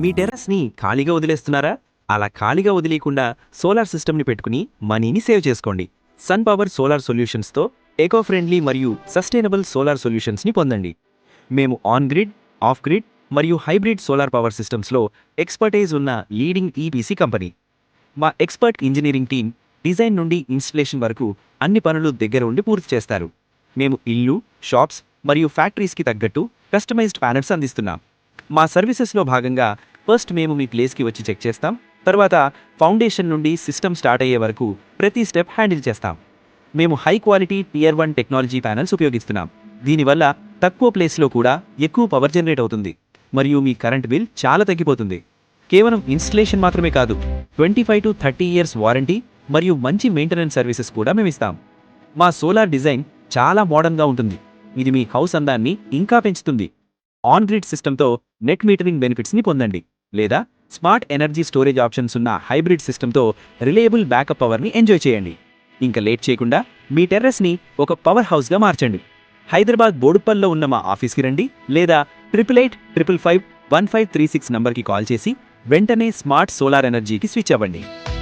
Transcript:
మీ టెర్రస్ని ఖాళీగా వదిలేస్తున్నారా? అలా ఖాళీగా వదిలేయకుండా సోలార్ సిస్టమ్ని పెట్టుకుని మనీని సేవ్ చేసుకోండి. సన్ పవర్ సోలార్ సొల్యూషన్స్తో ఎకో ఫ్రెండ్లీ మరియు సస్టైనబుల్ సోలార్ సొల్యూషన్స్ని పొందండి. మేము ఆన్ గ్రిడ్, ఆఫ్ గ్రిడ్ మరియు హైబ్రిడ్ సోలార్ పవర్ సిస్టమ్స్లో ఎక్స్పర్టైజ్ ఉన్న లీడింగ్ ఈపీసీ కంపెనీ. మా ఎక్స్పర్ట్ ఇంజనీరింగ్ టీం డిజైన్ నుండి ఇన్స్టలేషన్ వరకు అన్ని పనులు దగ్గర ఉండి పూర్తి చేస్తారు. మేము ఇల్లు, షాప్స్ మరియు ఫ్యాక్టరీస్కి తగ్గట్టు కస్టమైజ్డ్ ప్యానెల్స్ అందిస్తున్నాం. మా సర్వీసెస్లో భాగంగా ఫస్ట్ మేము మీ ప్లేస్కి వచ్చి చెక్ చేస్తాం. తర్వాత ఫౌండేషన్ నుండి సిస్టమ్ స్టార్ట్ అయ్యే వరకు ప్రతి స్టెప్ హ్యాండిల్ చేస్తాం. మేము high quality Tier 1 technology panels ఉపయోగిస్తున్నాం. దీనివల్ల తక్కువ ప్లేస్లో కూడా ఎక్కువ పవర్ జనరేట్ అవుతుంది మరియు మీ కరెంట్ బిల్ చాలా తగ్గిపోతుంది. కేవలం ఇన్స్టలేషన్ మాత్రమే కాదు, 25 to 30 ఇయర్స్ వారంటీ మరియు మంచి మెయింటెనెన్స్ సర్వీసెస్ కూడా మేము ఇస్తాం. మా సోలార్ డిజైన్ చాలా మోడర్న్గా ఉంటుంది. ఇది మీ హౌస్ అందాన్ని ఇంకా పెంచుతుంది. ఆన్ గ్రిడ్ సిస్టమ్తో నెట్ మీటరింగ్ బెనిఫిట్స్ని పొందండి, లేదా స్మార్ట్ ఎనర్జీ స్టోరేజ్ ఆప్షన్స్ ఉన్న హైబ్రిడ్ సిస్టమ్తో రిలయబుల్ బ్యాకప్ పవర్ని ఎంజాయ్ చేయండి. ఇంకా లేట్ చేయకుండా మీ టెర్రస్ని ఒక పవర్ హౌస్గా మార్చండి. హైదరాబాద్ బోడుప్పల్లో ఉన్న మా ఆఫీస్కి రండి, లేదా 8885551536 నంబర్కి కాల్ చేసి వెంటనే స్మార్ట్ సోలార్ ఎనర్జీకి స్విచ్ అవ్వండి.